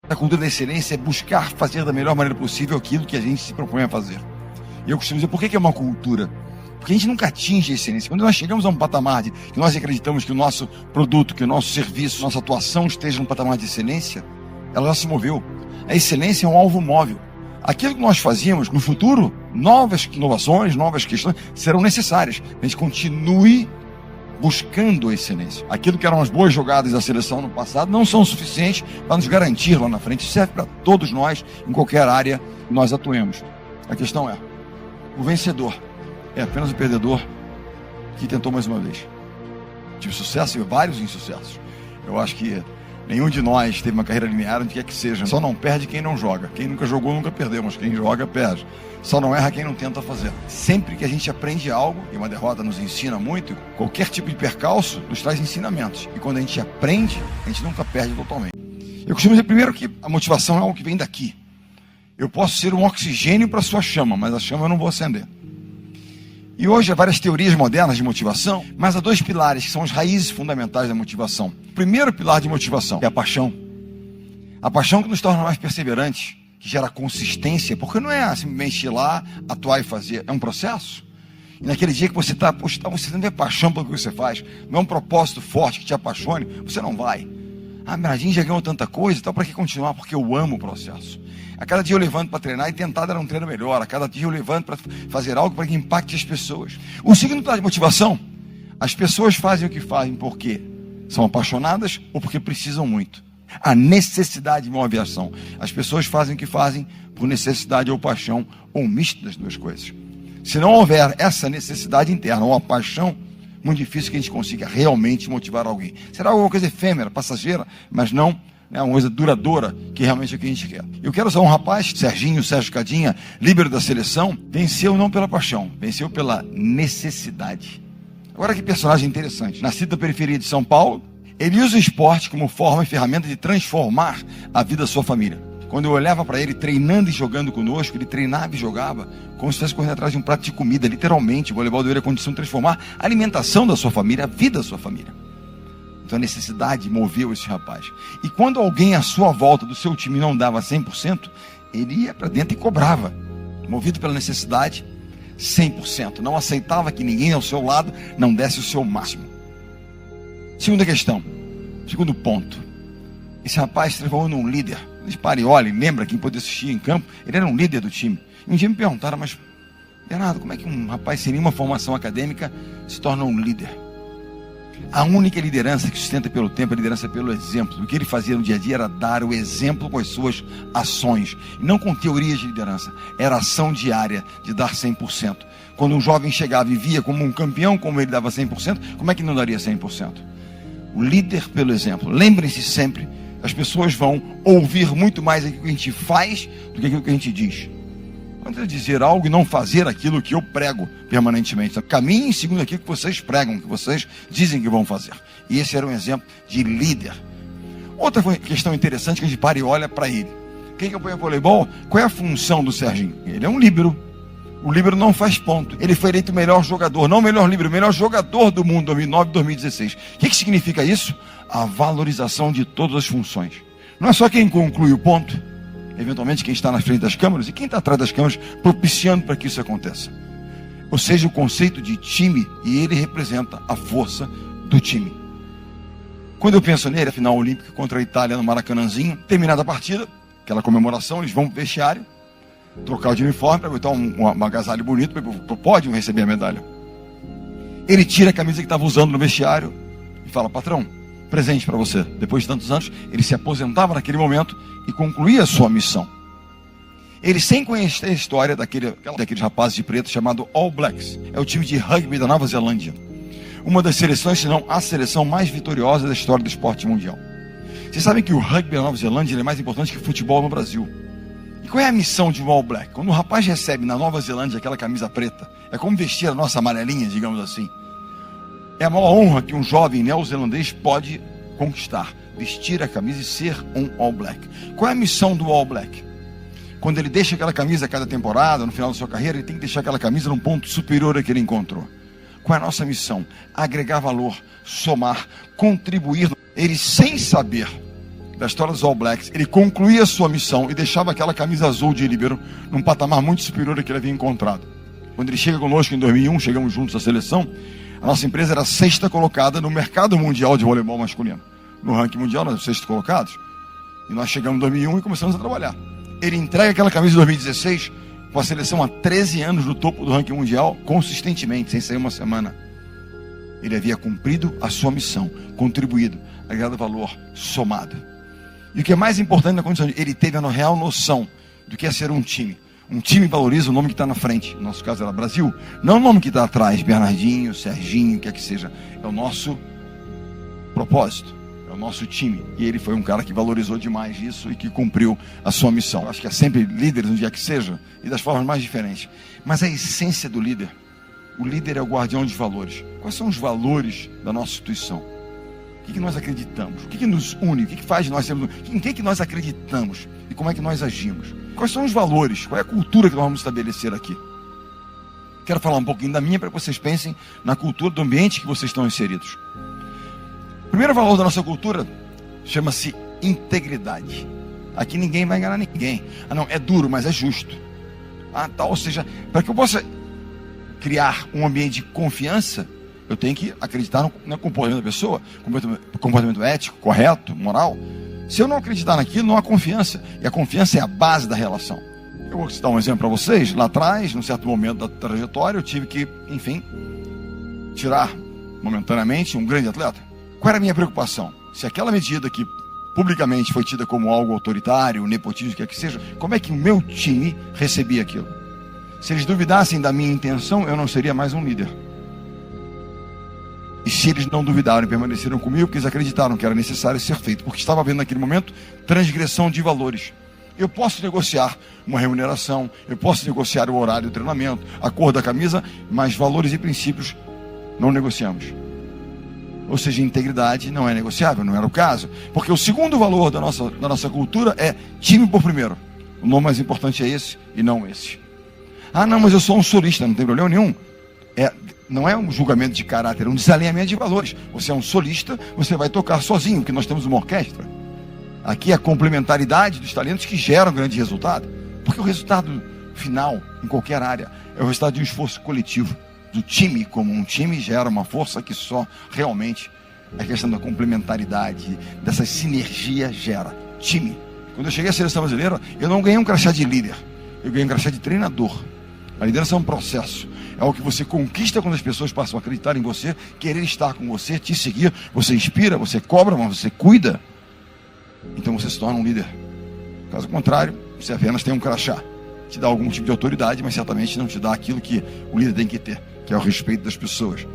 A cultura da excelência é buscar fazer da melhor maneira possível aquilo que a gente se propõe a fazer. E eu costumo dizer, por que é uma cultura? Porque a gente nunca atinge a excelência. Quando nós chegamos a um patamar de que nós acreditamos que o nosso produto, que o nosso serviço, nossa atuação esteja num patamar de excelência, ela já se moveu. A excelência é um alvo móvel. Aquilo que nós fazíamos no futuro, novas inovações, novas questões, serão necessárias. A gente continue buscando a excelência. Aquilo que eram as boas jogadas da seleção no passado não são suficientes para nos garantir lá na frente. Isso serve para todos nós, em qualquer área que nós atuemos. A questão é, o vencedor é apenas o perdedor que tentou mais uma vez. Tive sucesso e vários insucessos. Eu acho que nenhum de nós teve uma carreira linear, onde quer que seja. Só não perde quem não joga. Quem nunca jogou, nunca perdeu, mas quem joga, perde. Só não erra quem não tenta fazer. Sempre que a gente aprende algo, e uma derrota nos ensina muito, qualquer tipo de percalço nos traz ensinamentos. E quando a gente aprende, a gente nunca perde totalmente. Eu costumo dizer primeiro que a motivação é algo que vem daqui. Eu posso ser um oxigênio para a sua chama, mas a chama eu não vou acender. E hoje há várias teorias modernas de motivação, mas há dois pilares que são as raízes fundamentais da motivação. O primeiro pilar de motivação é a paixão. A paixão que nos torna mais perseverantes, que gera consistência, porque não é simplesmente ir lá, atuar e fazer, é um processo. E naquele dia que você está, você não tem paixão pelo que você faz, não é um propósito forte que te apaixone, você não vai. Ah, Bernardinho já ganhou tanta coisa, então para que continuar? Porque eu amo o processo. A cada dia eu levanto para treinar e tentar dar um treino melhor. A cada dia eu levanto para fazer algo para que impacte as pessoas. O segundo pilar de motivação, as pessoas fazem o que fazem porque são apaixonadas ou porque precisam muito. A necessidade move a ação. As pessoas fazem o que fazem por necessidade ou paixão, ou um misto das duas coisas. Se não houver essa necessidade interna ou a paixão, muito difícil que a gente consiga realmente motivar alguém. Será alguma coisa efêmera, passageira, mas não é uma coisa duradoura, que realmente é o que a gente quer. Eu quero usar um rapaz, Sérgio Cadinha, líbero da seleção, venceu não pela paixão, venceu pela necessidade. Agora que personagem interessante. Nascido na periferia de São Paulo, ele usa o esporte como forma e ferramenta de transformar a vida da sua família. Quando eu olhava para ele treinando e jogando conosco, ele treinava e jogava como se estivesse correndo atrás de um prato de comida, literalmente. O voleibol deu ele a condição de transformar a alimentação da sua família, a vida da sua família. Então a necessidade moveu esse rapaz. E quando alguém à sua volta do seu time não dava 100%, ele ia para dentro e cobrava. Movido pela necessidade, 100%. Não aceitava que ninguém ao seu lado não desse o seu máximo. Segunda questão, segundo ponto. Esse rapaz se transformou num líder. Pare e olhe, lembra quem pôde assistir em campo? Ele era um líder do time. E um dia me perguntaram, mas Bernardo, como é que um rapaz sem nenhuma formação acadêmica se torna um líder? A única liderança que sustenta pelo tempo é a liderança pelo exemplo. O que ele fazia no dia a dia era dar o exemplo com as suas ações, e não com teorias de liderança. Era ação diária de dar 100%. Quando um jovem chegava e via como um campeão, como ele dava 100%, como é que não daria 100%? O líder pelo exemplo. Lembrem-se sempre, as pessoas vão ouvir muito mais aquilo que a gente faz do que aquilo que a gente diz. Quando eu dizer algo e não fazer aquilo que eu prego permanentemente. Caminhem segundo aquilo que vocês pregam, que vocês dizem que vão fazer. E esse era um exemplo de líder. Outra questão interessante que a gente para e olha para ele. Quem acompanha voleibol, qual é a função do Serginho? Ele é um líbero. O líbero não faz ponto. Ele foi eleito o melhor jogador, não o melhor líbero, o melhor jogador do mundo, 2009 e 2016. O que significa isso? A valorização de todas as funções. Não é só quem conclui o ponto, eventualmente quem está na frente das câmeras e quem está atrás das câmeras propiciando para que isso aconteça. Ou seja, o conceito de time, e ele representa a força do time. Quando eu penso nele, a final olímpica contra a Itália no Maracanãzinho, terminada a partida, aquela comemoração, eles vão para o vestiário, trocar de uniforme para botar um agasalho bonito para o pódio receber a medalha. Ele tira a camisa que estava usando no vestiário e fala: patrão, presente para você. Depois de tantos anos, ele se aposentava naquele momento e concluía a sua missão. Ele, sem conhecer a história daqueles rapazes de preto chamado All Blacks, é o time de rugby da Nova Zelândia, uma das seleções, se não a seleção mais vitoriosa da história do esporte mundial. Vocês sabem que o rugby da Nova Zelândia é mais importante que o futebol no Brasil. E qual é a missão de um All Black? Quando o rapaz recebe na Nova Zelândia aquela camisa preta, é como vestir a nossa amarelinha, digamos assim. É a maior honra que um jovem neozelandês pode conquistar, vestir a camisa e ser um All Black. Qual é a missão do All Black? Quando ele deixa aquela camisa a cada temporada, no final da sua carreira, ele tem que deixar aquela camisa num ponto superior a que ele encontrou. Qual é a nossa missão? Agregar valor, somar, contribuir. Ele, sem saber da história dos All Blacks, ele concluía a sua missão e deixava aquela camisa azul de líbero num patamar muito superior ao que ele havia encontrado. Quando ele chega conosco em 2001, chegamos juntos à seleção, a nossa empresa era a 6ª colocada no mercado mundial de voleibol masculino. No ranking mundial, nós somos 6º colocados. E nós chegamos em 2001 e começamos a trabalhar. Ele entrega aquela camisa de 2016 com a seleção há 13 anos no topo do ranking mundial, consistentemente, sem sair uma semana. Ele havia cumprido a sua missão, contribuído, agregado valor, somado. E o que é mais importante na condição, ele teve a real noção do que é ser um time. Um time valoriza o nome que está na frente. No nosso caso era Brasil. Não o nome que está atrás, Bernardinho, Serginho, o que é que seja. É o nosso propósito. É o nosso time. E ele foi um cara que valorizou demais isso e que cumpriu a sua missão. Eu acho que é sempre líderes, no dia que seja, e das formas mais diferentes. Mas a essência do líder, o líder é o guardião dos valores. Quais são os valores da nossa instituição? O que nós acreditamos? O que nos une? O que faz de nós sermos? Em que nós acreditamos? E como é que nós agimos? Quais são os valores? Qual é a cultura que nós vamos estabelecer aqui? Quero falar um pouquinho da minha para que vocês pensem na cultura do ambiente que vocês estão inseridos. O primeiro valor da nossa cultura chama-se integridade. Aqui ninguém vai enganar ninguém. Ah, não, é duro, mas é justo. Ah, tá, ou seja, para que eu possa criar um ambiente de confiança, eu tenho que acreditar no comportamento da pessoa, comportamento ético, correto, moral. Se eu não acreditar naquilo, não há confiança. E a confiança é a base da relação. Eu vou citar um exemplo para vocês. Lá atrás, num certo momento da trajetória, eu tive que, enfim, tirar momentaneamente um grande atleta. Qual era a minha preocupação? Se aquela medida que publicamente foi tida como algo autoritário, nepotismo, o que é que seja, como é que o meu time recebia aquilo? Se eles duvidassem da minha intenção, eu não seria mais um líder. E se eles não duvidaram e permaneceram comigo, porque eles acreditaram que era necessário ser feito, porque estava havendo naquele momento transgressão de valores. Eu posso negociar uma remuneração, eu posso negociar o horário do treinamento, a cor da camisa, mas valores e princípios não negociamos. Ou seja, integridade não é negociável, não era o caso. Porque o segundo valor da nossa cultura é time por primeiro. O nome mais importante é esse e não esse. Ah, não, mas eu sou um solista, não tem problema nenhum. Não é um julgamento de caráter, é um desalinhamento de valores. Você é um solista, você vai tocar sozinho, porque nós temos uma orquestra. Aqui é a complementaridade dos talentos que gera um grande resultado. Porque o resultado final, em qualquer área, é o resultado de um esforço coletivo. Do time como um time gera uma força que só realmente a questão da complementaridade, dessa sinergia gera. Time. Quando eu cheguei à seleção brasileira, eu não ganhei um crachá de líder, eu ganhei um crachá de treinador. A liderança é um processo. É o que você conquista quando as pessoas passam a acreditar em você, querer estar com você, te seguir. Você inspira, você cobra, mas você cuida. Então você se torna um líder. Caso contrário, você apenas tem um crachá. Te dá algum tipo de autoridade, mas certamente não te dá aquilo que o líder tem que ter, que é o respeito das pessoas,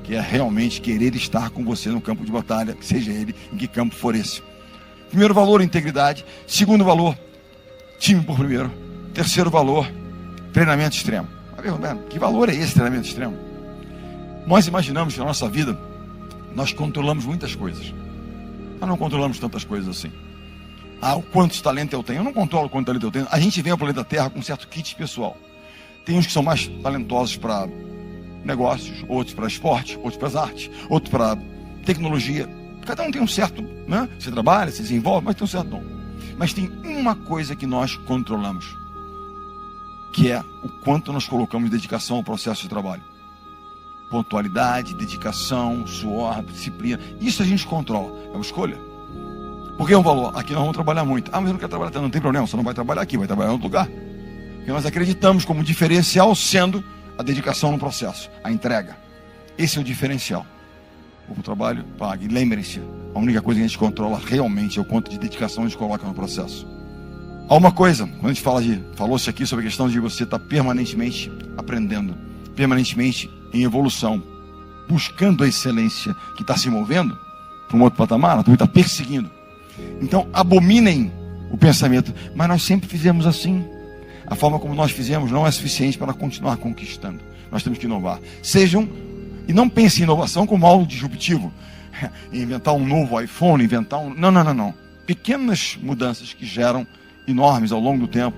que é realmente querer estar com você no campo de batalha, seja ele em que campo for esse. Primeiro valor, integridade. Segundo valor, time por primeiro. Terceiro valor, treinamento extremo. Que valor é esse treinamento extremo? Nós imaginamos que na nossa vida nós controlamos muitas coisas. Nós não controlamos tantas coisas assim. Ah, o quanto talento eu tenho? Eu não controlo o quanto talento eu tenho. A gente vem ao planeta Terra com um certo kit pessoal. Tem uns que são mais talentosos para negócios, outros para esporte, outros para as artes, outros para tecnologia. Cada um tem um certo, né? Você trabalha, se desenvolve, mas tem um certo dom. Mas tem uma coisa que nós controlamos, que é o quanto nós colocamos dedicação ao processo de trabalho. Pontualidade, dedicação, suor, disciplina. Isso a gente controla. É uma escolha. Porque é um valor. Aqui nós vamos trabalhar muito. Ah, mas eu não quero trabalhar tanto. Não tem problema. Você não vai trabalhar aqui, vai trabalhar em outro lugar. Porque nós acreditamos como diferencial sendo a dedicação no processo, a entrega. Esse é o diferencial. O trabalho paga. E lembrem-se, a única coisa que a gente controla realmente é o quanto de dedicação a gente coloca no processo. Há uma coisa, quando a gente falou-se aqui sobre a questão de você estar permanentemente aprendendo, permanentemente em evolução, buscando a excelência que está se movendo para um outro patamar, também está perseguindo. Então, abominem o pensamento, mas nós sempre fizemos assim. A forma como nós fizemos não é suficiente para continuar conquistando. Nós temos que inovar. E não pense em inovação como algo disruptivo. Inventar um novo iPhone, Não. Pequenas mudanças que geram enormes ao longo do tempo,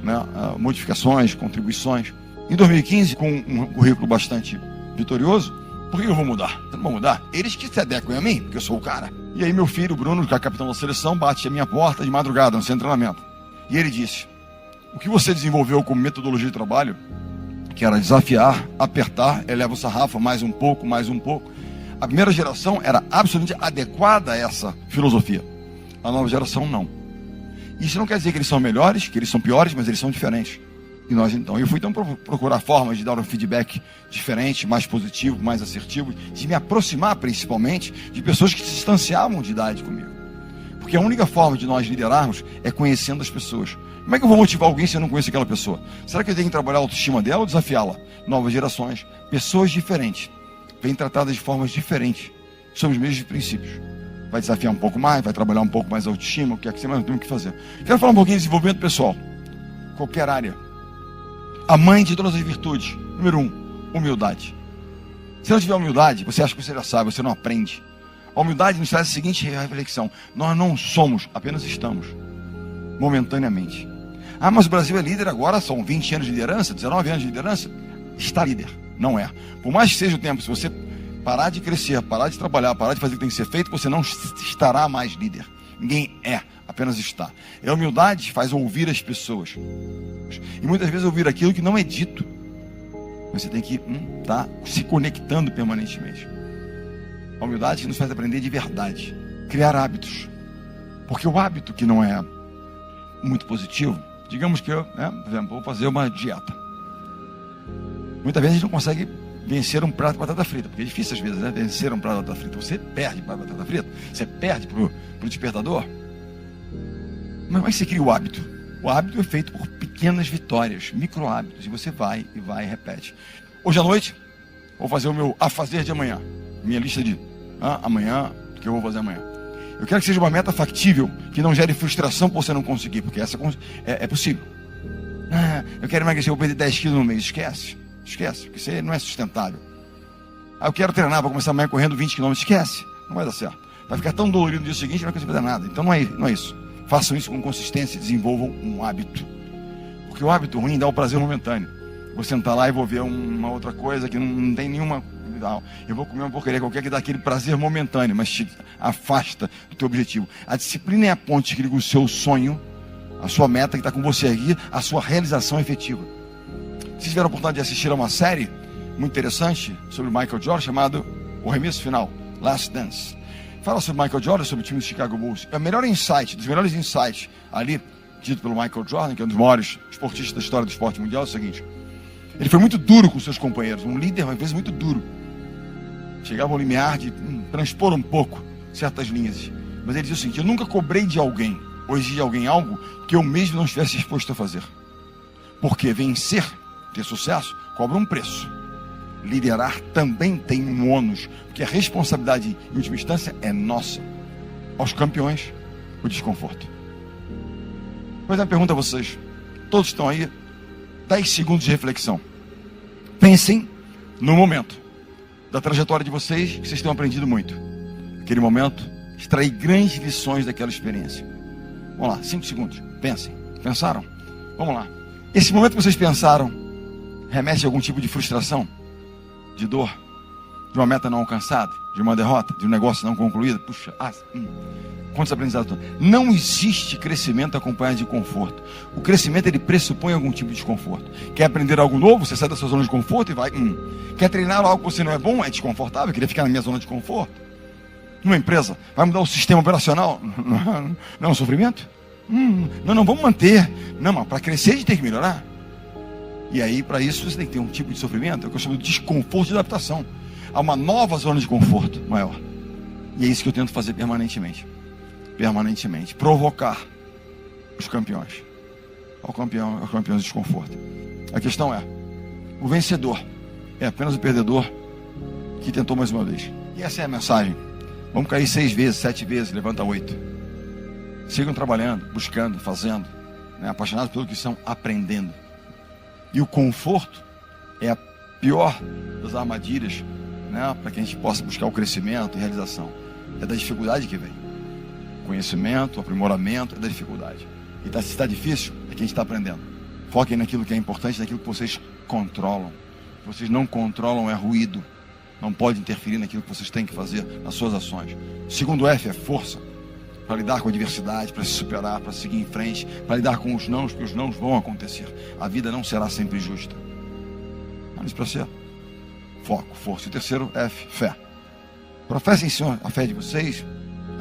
né? Modificações, contribuições. Em 2015, com um currículo bastante vitorioso, por que eu vou mudar? Eu não vou mudar. Eles que se adequem a mim, porque eu sou o cara. E aí meu filho, Bruno, que é capitão da seleção, bate a minha porta de madrugada, no centro de treinamento. E ele disse: o que você desenvolveu como metodologia de trabalho, que era desafiar, apertar, eleva o sarrafo, mais um pouco, mais um pouco. A primeira geração era absolutamente adequada a essa filosofia. A nova geração não. Isso não quer dizer que eles são melhores, que eles são piores, mas eles são diferentes. E nós então, eu fui então procurar formas de dar um feedback diferente, mais positivo, mais assertivo, de me aproximar principalmente de pessoas que se distanciavam de idade comigo. Porque a única forma de nós liderarmos é conhecendo as pessoas. Como é que eu vou motivar alguém se eu não conheço aquela pessoa? Será que eu tenho que trabalhar a autoestima dela ou desafiá-la? Novas gerações, pessoas diferentes, vêm tratadas de formas diferentes, sob os mesmos princípios. Vai desafiar um pouco mais, vai trabalhar um pouco mais a autoestima, o que é que você mais tem que fazer. Quero falar um pouquinho de desenvolvimento pessoal. Qualquer área. A mãe de todas as virtudes. Número 1, humildade. Se não tiver humildade, você acha que você já sabe, você não aprende. A humildade nos traz a seguinte reflexão: nós não somos, apenas estamos. Momentaneamente. Ah, mas o Brasil é líder agora, são 20 anos de liderança, 19 anos de liderança. Está líder, não é. Por mais que seja o tempo, se você parar de crescer, parar de trabalhar, parar de fazer o que tem que ser feito, você não estará mais líder. Ninguém é, apenas está. E a humildade faz ouvir as pessoas. E muitas vezes ouvir aquilo que não é dito. Você tem que estar se conectando permanentemente. A humildade nos faz aprender de verdade. Criar hábitos. Porque o hábito que não é muito positivo, digamos que eu, por exemplo, vou fazer uma dieta. Muitas vezes a gente não consegue vencer um prato de batata frita, porque é difícil às vezes, vencer um prato de batata frita. Você perde para a batata frita, você perde para o despertador. Mas como é que você cria o hábito? O hábito é feito por pequenas vitórias, micro hábitos, e você vai e repete. Hoje à noite, vou fazer o meu a fazer de amanhã, minha lista de amanhã, o que eu vou fazer amanhã. Eu quero que seja uma meta factível, que não gere frustração por você não conseguir, porque essa é possível. Eu quero emagrecer, eu vou perder 10 quilos no mês. Esquece, porque isso não é sustentável. Eu quero treinar, vou começar amanhã correndo 20 km. Esquece, não vai dar certo. Vai ficar tão dolorido no dia seguinte, não vai conseguir fazer nada. Então não é isso. Façam isso com consistência e desenvolvam um hábito. Porque o hábito ruim dá o prazer momentâneo. Vou sentar lá e vou ver uma outra coisa que não tem nenhuma... Eu vou comer uma porcaria qualquer que dá aquele prazer momentâneo, mas te afasta do teu objetivo. A disciplina é a ponte que liga o seu sonho, a sua meta que está com você aqui, a sua realização efetiva. Se tiver a oportunidade de assistir a uma série muito interessante sobre Michael Jordan, chamado O Arremesso Final, Last Dance. Fala sobre Michael Jordan, sobre o time do Chicago Bulls. É o melhor insight, dos melhores insights ali, dito pelo Michael Jordan, que é um dos maiores esportistas da história do esporte mundial, é o seguinte: ele foi muito duro com seus companheiros, um líder, mas vezes muito duro. Chegava ao limiar de transpor um pouco certas linhas. Mas ele dizia o seguinte: eu nunca cobrei de alguém, ou exigi de alguém algo que eu mesmo não estivesse disposto a fazer. Porque vencer, ter sucesso, cobra um preço. Liderar também tem um ônus, porque a responsabilidade, em última instância, é nossa. Aos campeões, o desconforto. Vou fazer uma pergunta a vocês. Todos estão aí, 10 segundos de reflexão. Pensem no momento da trajetória de vocês, que vocês tenham aprendido muito. Aquele momento, extrair grandes lições daquela experiência. Vamos lá, 5 segundos. Pensem. Pensaram? Vamos lá. Esse momento que vocês pensaram remete a algum tipo de frustração, de dor, de uma meta não alcançada, de uma derrota, de um negócio não concluído? Puxa, quantos aprendizados? Não existe crescimento acompanhado de conforto. O crescimento, ele pressupõe algum tipo de desconforto. Quer aprender algo novo? Você sai da sua zona de conforto e vai. Quer treinar algo que você não é bom? É desconfortável, queria ficar na minha zona de conforto. Numa empresa, vai mudar o sistema operacional? Não é um sofrimento? Não, vamos manter. Não, mas para crescer a gente tem que melhorar. E aí, para isso, você tem que ter um tipo de sofrimento, é o que eu chamo de desconforto de adaptação. Há uma nova zona de conforto maior. E é isso que eu tento fazer permanentemente. Provocar os campeões. Os campeões de desconforto. A questão é: o vencedor é apenas o perdedor que tentou mais uma vez. E essa é a mensagem. Vamos cair 6 vezes, 7 vezes, levanta 8. Sigam trabalhando, buscando, fazendo, apaixonados pelo que estão aprendendo. E o conforto é a pior das armadilhas, para que a gente possa buscar o crescimento e realização. É da dificuldade que vem. Conhecimento, aprimoramento, é da dificuldade. E se está difícil, é que a gente está aprendendo. Foquem naquilo que é importante, naquilo que vocês controlam. O que vocês não controlam é ruído. não pode interferir naquilo que vocês têm que fazer, nas suas ações. O segundo F é força, para lidar com a adversidade, para se superar, para seguir em frente, para lidar com os nãos, porque os nãos vão acontecer. A vida não será sempre justa. Mas para ser foco, força. E o terceiro F, fé. Professem, Senhor, a fé de vocês,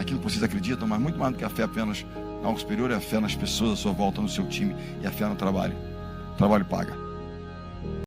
aquilo que vocês acreditam, mas muito mais do que a fé apenas algo superior é a fé nas pessoas à sua volta, no seu time, e a fé no trabalho. O trabalho paga.